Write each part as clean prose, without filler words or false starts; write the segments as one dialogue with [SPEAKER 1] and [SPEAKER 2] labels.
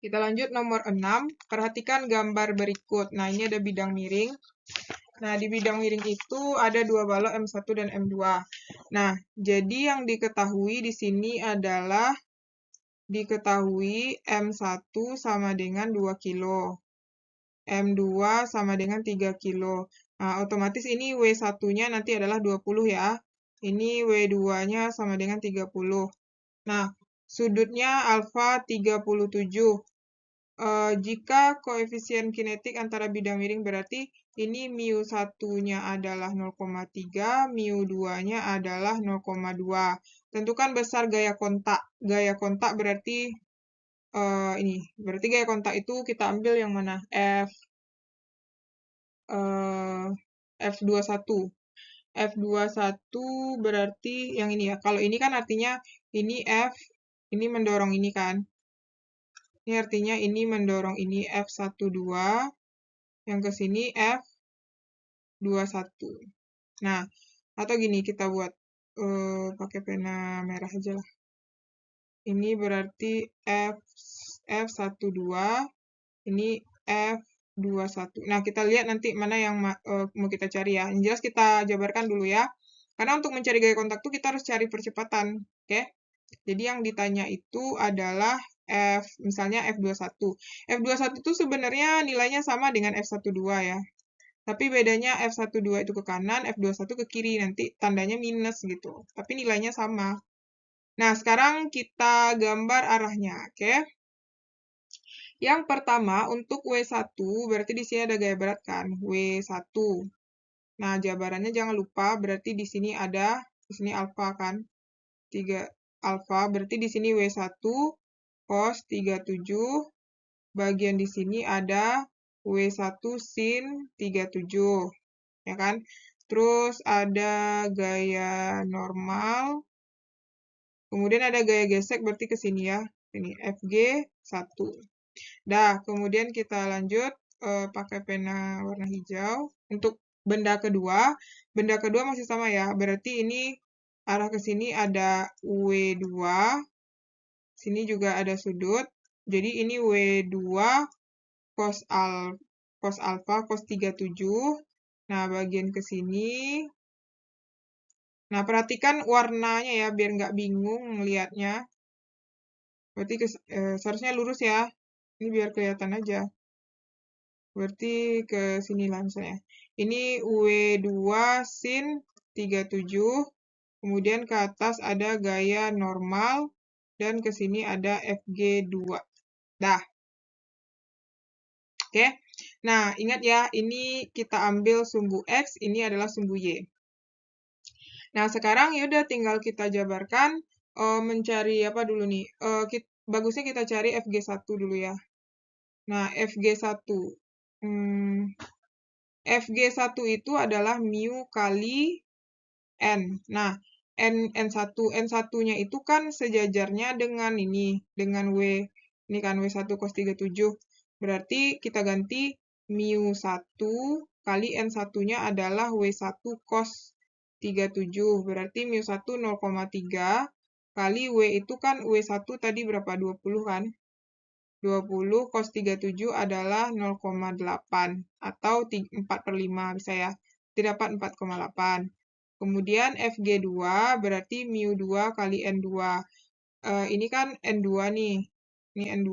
[SPEAKER 1] Kita lanjut nomor 6. Perhatikan gambar berikut. Nah, ini ada bidang miring. Nah, di bidang miring itu ada dua balok M1 dan M2. Nah, jadi yang diketahui di sini adalah M1 sama dengan 2 kilo. M2 sama dengan 3 kilo. Nah, otomatis ini W1-nya nanti adalah 20 ya. Ini W2-nya sama dengan 30. Nah, sudutnya alfa 37. Jika koefisien kinetik antara bidang miring berarti ini mu1-nya adalah 0,3, mu2-nya adalah 0,2. Tentukan besar gaya kontak. Gaya kontak berarti ini. Berarti gaya kontak itu kita ambil yang mana? F21. F21 berarti yang ini ya. Kalau ini kan artinya ini F, ini mendorong ini kan. Ini artinya ini mendorong ini F12, yang ke sini F21. Nah, atau gini kita buat pakai pena merah aja lah. Ini berarti F12, ini F21. Nah, kita lihat nanti mana yang mau kita cari ya. Yang jelas kita jabarkan dulu ya. Karena untuk mencari gaya kontak tuh kita harus cari percepatan, oke? Jadi yang ditanya itu adalah misalnya F21. F21 itu sebenarnya nilainya sama dengan F12 ya. Tapi bedanya F12 itu ke kanan, F21 ke kiri. Nanti tandanya minus gitu. Tapi nilainya sama. Nah, sekarang kita gambar arahnya, oke? Yang pertama, untuk W1, berarti di sini ada gaya berat kan? W1. Nah, jabarannya jangan lupa, berarti di sini ada, di sini alfa kan? 3 alfa, berarti di sini W1 cos 37, bagian di sini ada W1 sin 37, ya kan? Terus ada gaya normal, kemudian ada gaya gesek, berarti ke sini ya. Ini FG1. Dah, kemudian kita lanjut pakai pena warna hijau. Untuk benda kedua masih sama ya. Berarti ini arah ke sini ada W2, sini juga ada sudut. Jadi ini W2 cos alfa cos 37. Nah, bagian ke sini. Nah, perhatikan warnanya ya biar nggak bingung ngelihatnya. Berarti seharusnya lurus ya. Ini biar kelihatan aja. Berarti ke sini lah misalnya. Ini W2 sin 37. Kemudian ke atas ada gaya normal. Dan ke sini ada FG2. Dah. Oke. Nah, ingat ya, ini kita ambil sumbu X, ini adalah sumbu Y. Nah, sekarang yaudah tinggal kita jabarkan mencari apa dulu nih. Bagusnya kita cari FG1 dulu ya. Nah, FG1. FG1 itu adalah mu kali N. Nah, N1-nya itu kan sejajarnya dengan ini, dengan W. Ini kan W1 cos 37. Berarti kita ganti mu1 kali N1-nya adalah W1 cos 37. Berarti mu1 0,3 kali W itu kan W1 tadi berapa? 20 kan? 20 cos 37 adalah 0,8 atau 4/5 bisa ya. Kita dapat 4,8. Kemudian FG2 berarti mu2 kali N2. Ini kan N2 nih. Ini N2.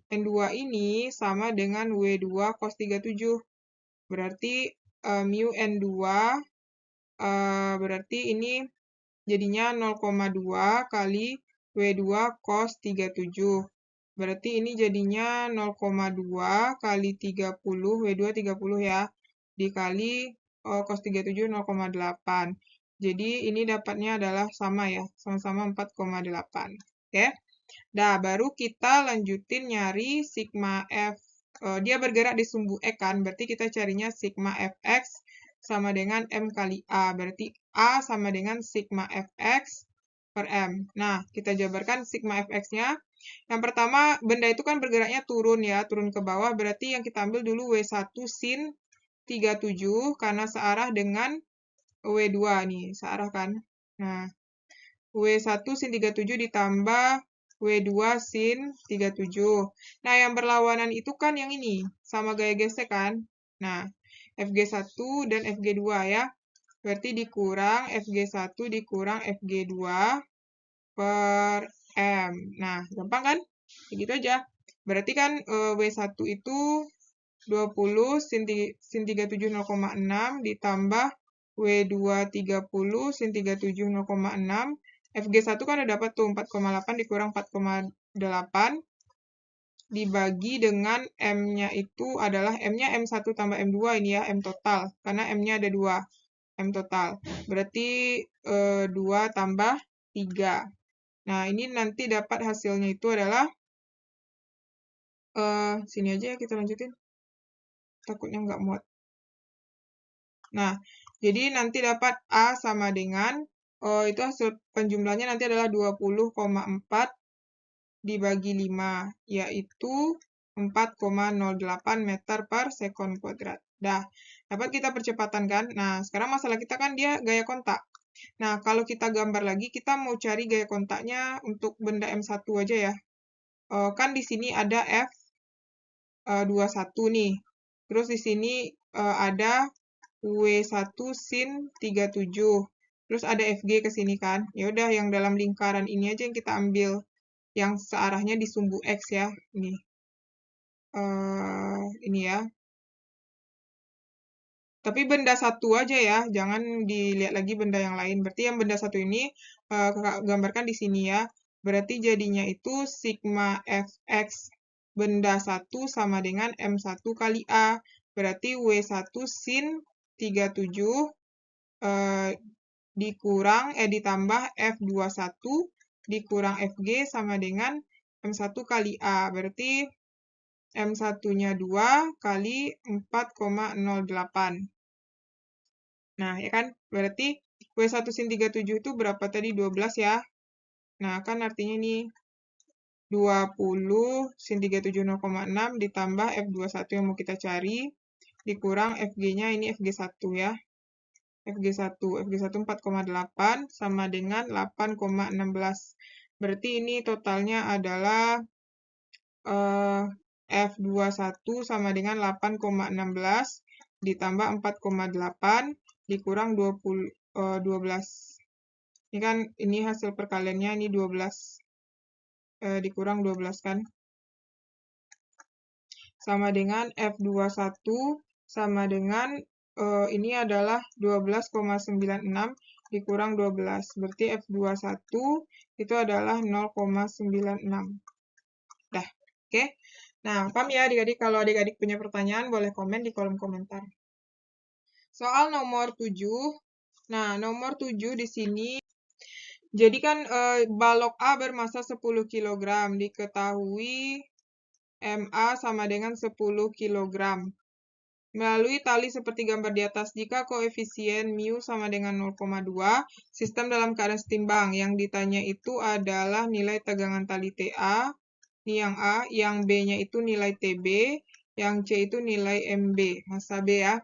[SPEAKER 1] N2 ini sama dengan W2 cos 37. Berarti mu N2 berarti ini jadinya 0,2 kali W2 cos 37. Berarti ini jadinya 0,2 kali 30, W2 30 ya, dikali cos 37 0,8. Jadi ini dapatnya adalah sama ya, sama-sama 4,8. Oke. Nah, baru kita lanjutin nyari sigma F. Dia bergerak di sumbu X kan, berarti kita carinya sigma Fx sama dengan M kali A. Berarti A sama dengan sigma Fx per M. Nah, kita jabarkan sigma Fx-nya. Yang pertama, benda itu kan bergeraknya turun ya, turun ke bawah. Berarti yang kita ambil dulu W1 sin 37 karena searah dengan W2 nih, searah kan. Nah, W1 sin 37 ditambah W2 sin 37. Nah, yang berlawanan itu kan yang ini, sama gaya gesek kan? Nah, Fg1 dan Fg2 ya. Berarti dikurang Fg1 dikurang Fg2 per M. Nah, gampang kan? Begitu aja. Berarti kan W1 itu 20 sin 37 0,6 ditambah W2 30 sin 37 0,6. Fg1 kan udah dapat tuh 4,8 dikurang 4,8 dibagi dengan M-nya itu adalah M-nya M1 tambah M2 ini ya, M total. Karena M-nya ada 2, M total. Berarti 2 tambah 3. Nah, ini nanti dapat hasilnya itu adalah, sini aja ya kita lanjutin. Takutnya nggak muat. Nah, jadi nanti dapat A sama dengan, itu hasil penjumlahnya nanti adalah 20,4 dibagi 5, yaitu 4,08 meter per sekon kuadrat. Dah, dapat kita percepatan kan? Nah, sekarang masalah kita kan dia gaya kontak. Nah, kalau kita gambar lagi, kita mau cari gaya kontaknya untuk benda M1 aja ya. Kan di sini ada F21 nih. Terus di sini ada W1 sin 37. Terus ada Fg ke sini kan. Ya udah yang dalam lingkaran ini aja yang kita ambil. Yang searahnya di sumbu X ya. Ini ya. Tapi benda satu aja ya, jangan dilihat lagi benda yang lain. Berarti yang benda satu ini kakak gambarkan di sini ya. Berarti jadinya itu sigma Fx benda 1 sama dengan M1 kali A. Berarti W1 sin 37 ditambah F21 dikurang Fg sama dengan M1 kali A. Berarti M1-nya 2 kali 4,08. Nah, ya kan? Berarti W1 sin 37 itu berapa tadi? 12 ya. Nah, kan artinya ini 20 sin 37 0,6 ditambah F21 yang mau kita cari, dikurang Fg-nya ini Fg1 ya. Fg1 4,8 sama dengan 8,16. Berarti ini totalnya adalah F21 sama dengan 8,16 ditambah 4,8 dikurang 12. Ini kan ini hasil perkaliannya ini 12 dikurang 12 kan. Sama dengan F21 sama dengan ini adalah 12,96 dikurang 12. Berarti F21 itu adalah 0,96. Dah, oke? Nah, paham ya adik-adik? Kalau adik-adik punya pertanyaan, boleh komen di kolom komentar. Soal nomor 7. Nah, nomor 7 di sini. Jadi kan balok A bermasa 10 kg. Diketahui MA sama dengan 10 kg. Melalui tali seperti gambar di atas, jika koefisien mu sama dengan 0,2, sistem dalam keadaan setimbang. Yang ditanya itu adalah nilai tegangan tali TA. Ini yang A, yang B-nya itu nilai TB, yang C itu nilai MB, massa B ya.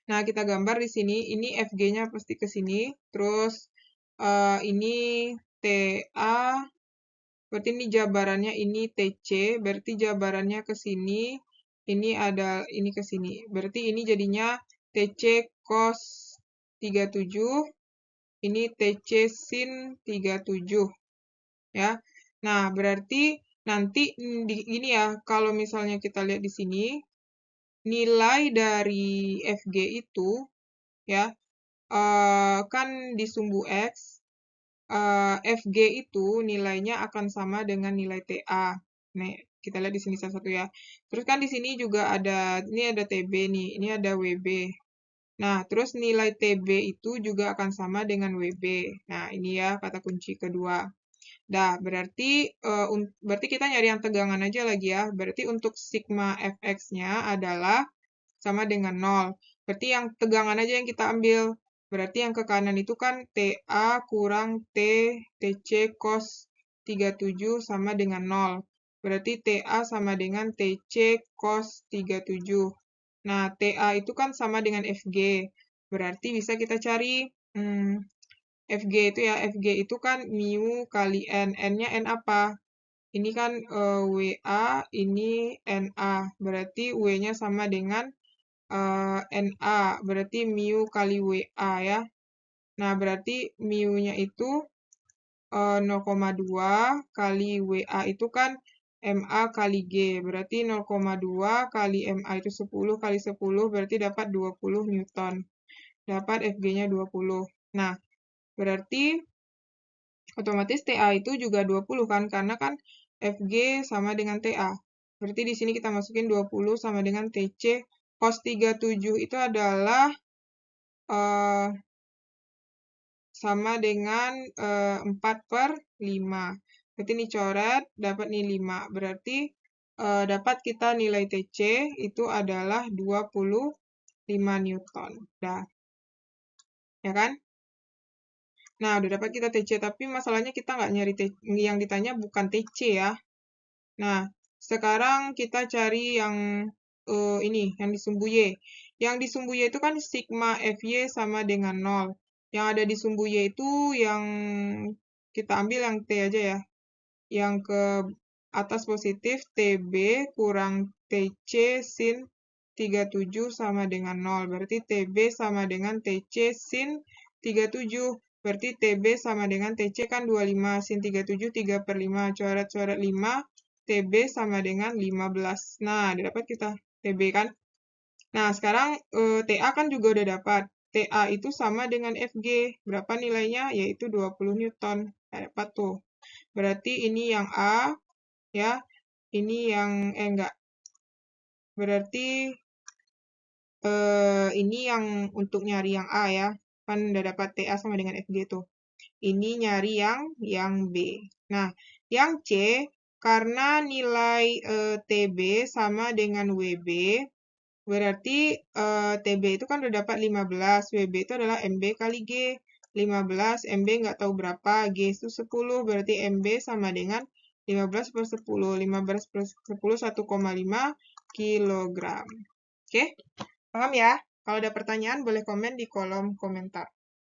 [SPEAKER 1] Nah, kita gambar di sini, ini Fg-nya pasti ke sini, terus ini TA, berarti ini jabarannya ini TC, berarti jabarannya ke sini, ini ada ini ke sini. Berarti ini jadinya TC cos 37, ini TC sin 37. Ya. Nah, berarti nanti ini ya, kalau misalnya kita lihat di sini, nilai dari Fg itu ya kan di sumbu X, Fg itu nilainya akan sama dengan nilai TA. Nih, kita lihat di sini salah satu ya. Terus kan di sini juga ada, ini ada TB nih, ini ada WB. Nah, terus nilai TB itu juga akan sama dengan WB. Nah, ini ya kata kunci kedua. Nah, berarti kita nyari yang tegangan aja lagi ya. Berarti untuk sigma Fx-nya adalah sama dengan 0. Berarti yang tegangan aja yang kita ambil. Berarti yang ke kanan itu kan TA kurang TC cos 37 sama dengan 0. Berarti TA sama dengan TC cos 37. Nah, TA itu kan sama dengan Fg. Berarti bisa kita cari Fg itu ya, Fg itu kan mu kali N. N-nya N apa? ini kan WA, ini NA. Berarti W-nya sama dengan NA. Berarti mu kali WA ya. Nah, berarti mu-nya itu 0,2 kali WA itu kan MA kali G. Berarti 0,2 kali MA itu 10 kali 10 berarti dapat 20 Newton. Dapat FG-nya 20. Nah, berarti otomatis TA itu juga 20 kan, karena kan FG sama dengan TA. Berarti di sini kita masukin 20 sama dengan TC. Cos 37 itu adalah sama dengan 4/5. Berarti ini coret, dapat nih 5. Berarti dapat kita nilai TC itu adalah 25 Newton. Dah. Ya kan? Nah, udah dapat kita TC, tapi masalahnya kita nggak nyari TC, yang ditanya bukan TC ya. Nah, sekarang kita cari yang ini, yang di sumbu Y. Yang di sumbu Y itu kan sigma Fy sama dengan 0. Yang ada di sumbu Y itu yang kita ambil yang T aja ya. Yang ke atas positif TB kurang TC sin 37 sama dengan 0. Berarti TB sama dengan TC sin 37. Berarti TB sama dengan TC kan 25. Sin 37 3/5. Coret-coret 5. TB sama dengan 15. Nah, dapat kita TB kan. Nah, sekarang TA kan juga udah dapat. TA itu sama dengan FG. Berapa nilainya? Yaitu 20 Newton. Nah, dapat tuh. Berarti ini yang A, ya. Ini yang, enggak. Berarti ini yang untuk nyari yang A ya. Kan udah dapat TA sama dengan FG tuh. Ini nyari yang B. Nah, yang C, karena nilai TB sama dengan WB, berarti TB itu kan udah dapat 15, WB itu adalah MB kali G. 15, MB nggak tahu berapa, G itu 10, berarti MB sama dengan 15/10. 15/10, 1,5 kilogram. Oke, paham ya? Kalau ada pertanyaan boleh komen di kolom komentar.